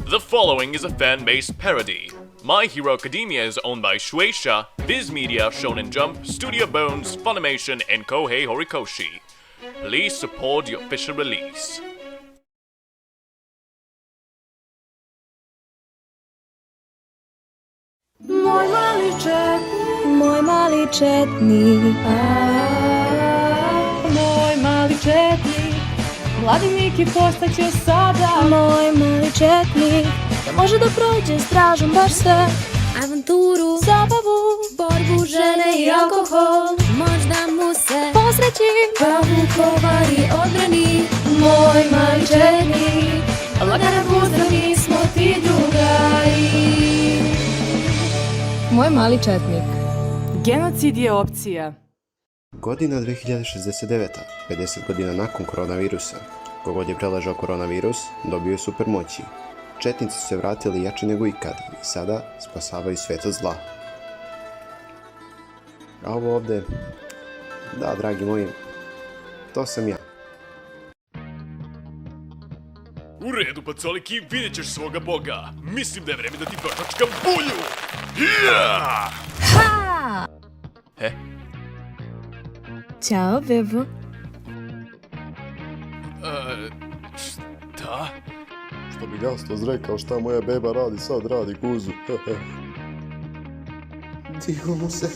The following is a fan-based parody. My Hero Academia is owned by Shueisha, Viz Media, Shonen Jump, Studio Bones, Funimation, and Kohei Horikoshi. Please support the official release. Moj mali četnik, moj mali četnik, mladi Miki postaće sada moj mali četnik, da može da prođe stražom baš sve, avanturu, zabavu, borbu, žene i alkohol, možda mu se posreći, pa Vukovari odbrani, moj mali četnik, lagana buzda, mi smo ti drugari. Moj mali četnik. Genocid je opcija. Godina 2069. 50 godina nakon koronavirusa. Kogod je preležao koronavirus, dobio je supermoći. Četnici su se vratili jači nego ikad i sada spasavaju svijet od zla. A ovo ovdje, da, dragi moji, to sam ja. U redu, pacoliki, vidjet ćeš svoga boga. Mislim da je vreme da ti pročačkam bulju. Yeah! Ha! Ćao, bebo. Šta? Što bi Gastos rekao, šta moja beba radi, sad radi guzu. Digo mu se.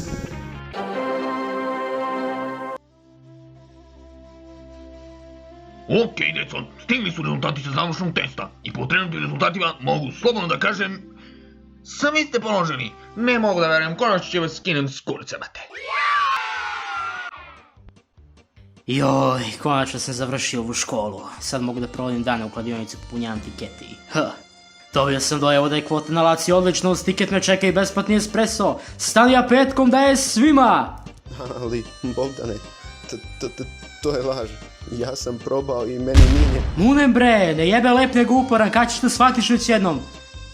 Okej, deco, stigli su rezultati sa završnog testa i po trenutnim rezultatima mogu slobodno da kažem sami ste položeni. Ne mogu da verujem, konačno će vas skinem s kulice, mate. Joj, konačno sam završio ovu školu. Sad mogu da provodim dane u kladionici, popunjavam tiketi. Dobio sam dojavu da je kvota na Laci odlično, uz tiket me čeka i besplatni espresso. Stanija petkom daje svima! Ali, Bogdane, to je laž. Ja sam probao i meni nije. Munem bre, ne jebe lep nego uporan, kad ćeš to shvatiš već jednom?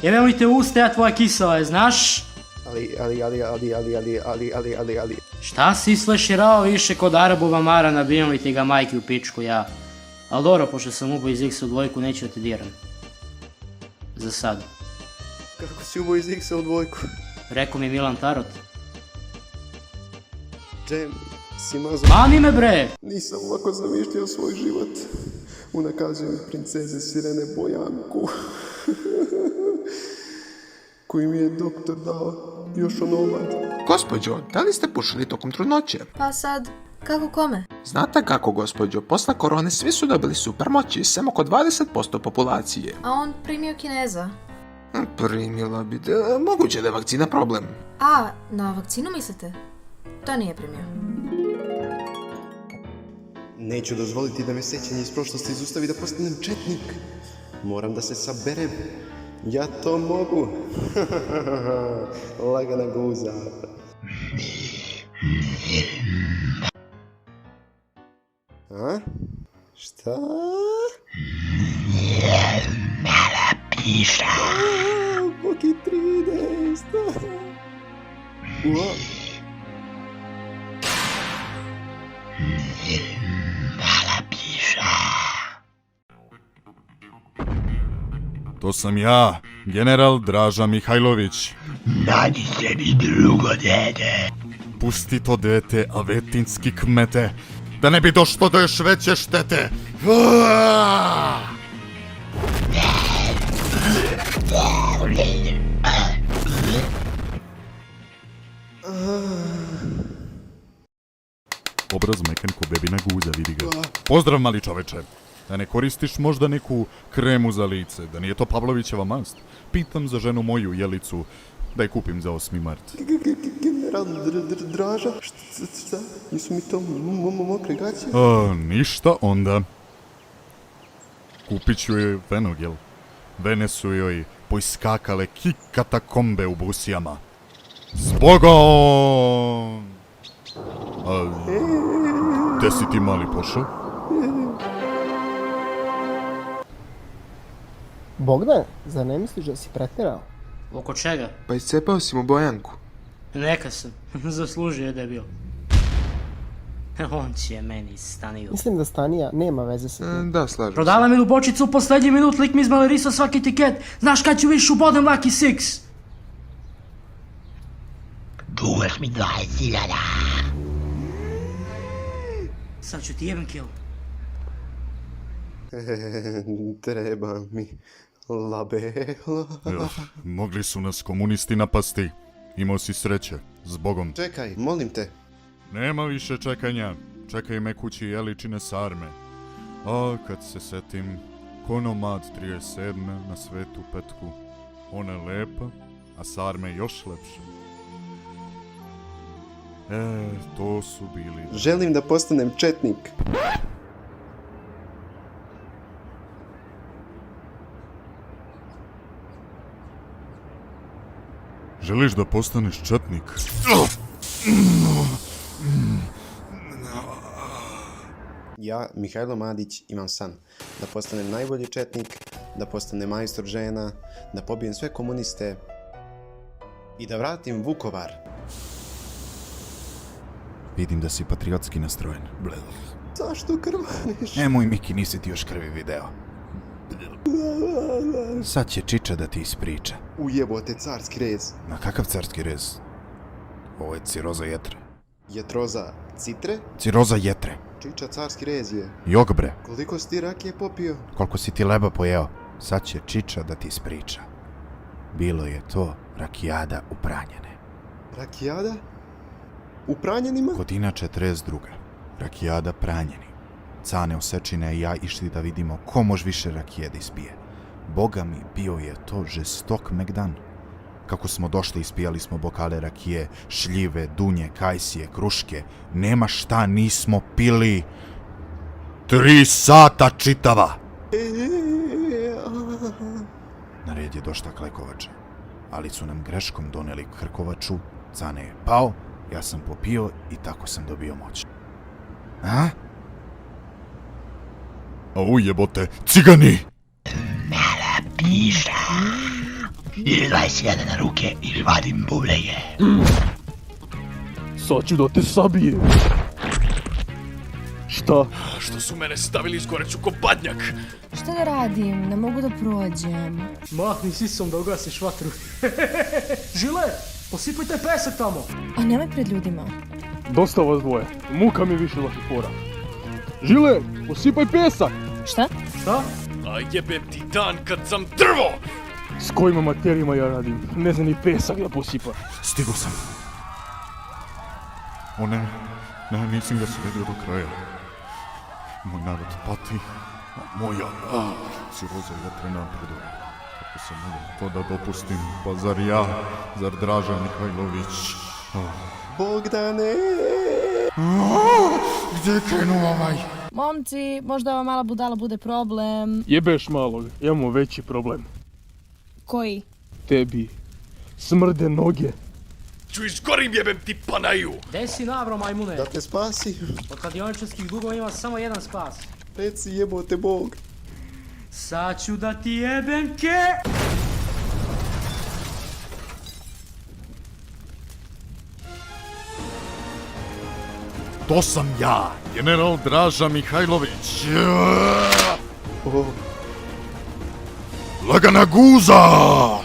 Jebe mi te usta, ja tvoja kisela je, znaš? Ali... Šta si sleširao više kod Arabova Mara, nabijam li ti ga majki u pičku, ja? Al dobro, pošto sam ubao iz X u dvojku, neću da te diram. Za sad. Kako si ubao iz X u dvojku? Rekao mi Milan Tarot. Džem, si mazo... Mani me bre! Nisam ovako zamišljao svoj život. Unakazujem princeze Sirene Bojanku. Koji mi je doktor dao još onomad. Gospođo, da li ste pušili tokom trudnoće? Pa sad, kako kome? Znate kako, gospođo, posle korone svi su dobili supermoći, sem oko 20% populacije. A on primio Kineza. Primila bi da... Moguće da je vakcina problem. A, na vakcinu mislite? To nije primio. Neću dozvoliti da me sećanje iz prošlosti izustavi da postanem četnik. Moram da se saberem. Ja to mogu. Lagana guza. A? Šta? Mala piša. Boki 13. Mala piša. To sam ja, general Draža Mihajlović. Nađi sebi drugo dete. Pusti to dete, avetinski kmete, da ne bi došlo do još veće štete. Obraz meken ko bebina guza, vidi ga. Pozdrav, mali čoveče. Da ne koristiš možda neku kremu za lice, da nije to Pavlovićeva mast. Pitam za ženu moju, Jelicu, da je kupim za 8. mart. General Draža? Šta? Nisu mi to mokre gaće? Ništa onda. Kupit ću joj venogel. Vene su joj poiskakale katakombe u busijama. Zbogom! Gde si ti mali pošao? Bogdan, zar ne misliš da si pretjerao? Oko čega? Pa iscepao si mu Bojanku. Neka sam, zaslužio je debil. On će meni staniju. Mislim da Stanija nema veze sa tim. Da, slažem se. Prodala mi bočicu u posljednji minut, lik mi izmalerisao svaki tiket. Znaš kad ću više ubodem Lucky Six? Duguješ mi 20.000. Sad ću ti jebem kill. Treba mi labelo. Mogli su nas komunisti napasti. Imao si sreće, zbogom. Čekaj, molim te. Nema više čekanja. Čekaj me kući Jeličine sarme. A kad se setim, konomad 37. na Svetu Petku. Ona je lepa, a sarme još lepše. To su bili... Želim da postanem četnik. Želiš da postaneš četnik? Ja, Mihajlo Madić, imam san. Da postanem najbolji četnik, da postanem majstor žena, da pobijem sve komuniste i da vratim Vukovar. Vidim da si patriotski nastrojen. Zašto krvaniš? Nemoj, Miki, nisi ti još krvi video. Sad će Čiča da ti ispriča. Ujebote, carski rez. Na kakav carski rez? Ovo je ciroza jetre. Jetroza citre? Ciroza jetre. Čiča, carski rez je. Jok bre, Koliko si ti rakije popio? koliko si ti leba pojeo? Sad će Čiča da ti ispriča. Bilo je to rakijada u Pranjane. Rakijada? U Pranjanima? Godina 42. Rakijada Pranjani. Cane Osečine i ja išli da vidimo ko može više rakije da ispije. Boga mi, bio je to žestok megdan. Kako smo došli, ispijali smo bokale rakije, šljive, dunje, kajsije, kruške. Nema šta nismo pili. 3 sata čitava! Na red je došla Klekovača, ali su nam greškom doneli Krkovaču. Cane je pao, ja sam popio i tako sam dobio moć. A? A ujebote, cigani! Piša. Ili 20.000 na ruke, ili vadim bubrege. Sad ću da te sabijem. Šta? Što su mene stavili izgoreću ko badnjak? Šta da radim? Ne mogu da prođem. Mahni sisom da ugasiš vatru. Žile, posipaj taj pesak tamo. A nemoj pred ljudima. Dosta vas dvoje. Muka mi više vaših fora. Žile, posipaj pesak! Šta? Šta? A jebem ti dan kad sam drvo! S kojim amaterima ja radim? Ne znam ni pesak da posipa. Stigo sam. O ne, nisam ga sredio do kraja. Moj narod pati, a moja ciroza jetre napreduje. Kako sam mogao to da dopustim? Pa zar ja, zar Draža Mihajlović? Bogdane! Gdje je krenuo ovaj? Momci, možda ova mala budala bude problem. Jebeš malog, imamo veći problem. Koji? Tebi smrde noge. Ću izgorim jebem ti panaju! Gde si navro, majmune? Da te spasi. Od kladioničarskih dugova ima samo jedan spas. Reci jebote Bog. Sad ću da ti jebem ke... To sam ja, general Draža Mihajlović. Lagana guza!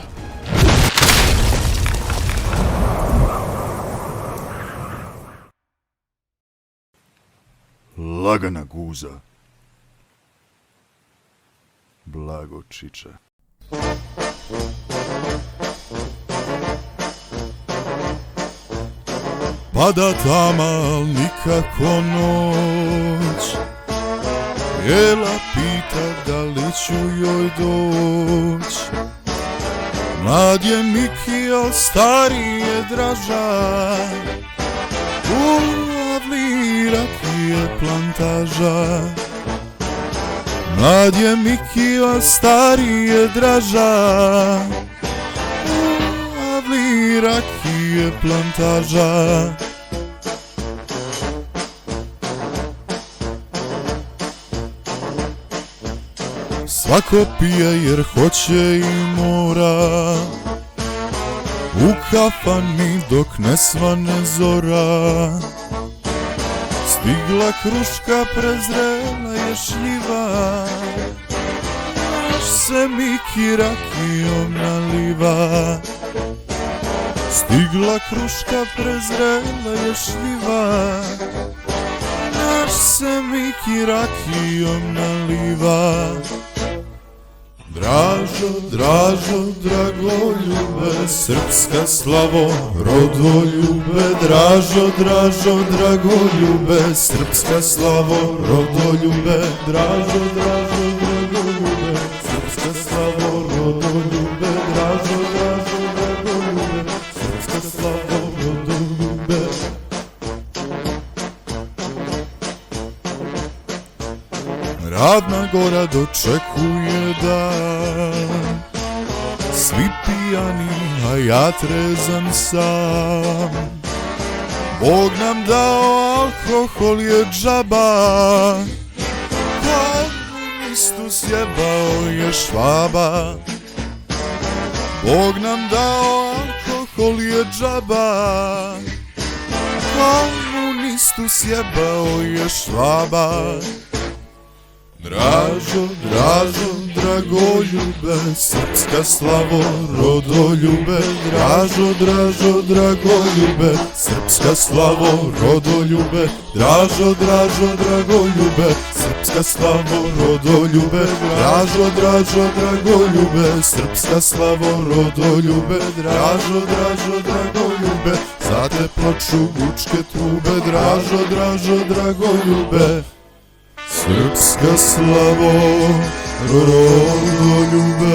Lagana guza. Blago Čiča. Pada tama, al nikako noć. Jela pita da li ću joj doć. Mlad je Miki, al stari je Draža. U avli rakije plantaža. Mlad je Miki, al stari je Draža. U avli rakije plantaža. Svako pije jer hoće i mora. U kafani dok ne svane zora. Stigla kruška, prezrela je šljiva, naš se Miki rakijom naliva. Stigla kruška, prezrela je šljiva, naš se Miki rakijom naliva. Dražo, Dražo, Dragoljube, srpska slavo, rodoljube. Dražo, Dražo, Dragoljube, srpska slavo, rodoljube. Dražo, Dražo, Dragoljube, srpska slavo, rodoljube. Dražo, Dražo, Dragoljube, srpska slavo, rodoljube. Ravna Gora dočekuje dan, svi pijani, a ja trezan sam. Bog nam dao, alkohol je džaba, komunistu sjebao je Švaba. Bog nam dao, alkohol je džaba, komunistu sjebao je Švaba. Dražo, Dražo, Dragoljube, srpska slavo, rodoljube. Dražo, Dražo, Dragoljube, srpska slavo, rodoljube. Dražo, Dražo, Dragoljube, srpska slavo, rodoljube. Dražo, Dražo, Dragoljube, srpska slavo, rodoljube. Dražo, Dražo, Dragoljube, za te ploču bučke trube. Dražo, Dražo, Dragoljube, srpska slavo, rodoljube.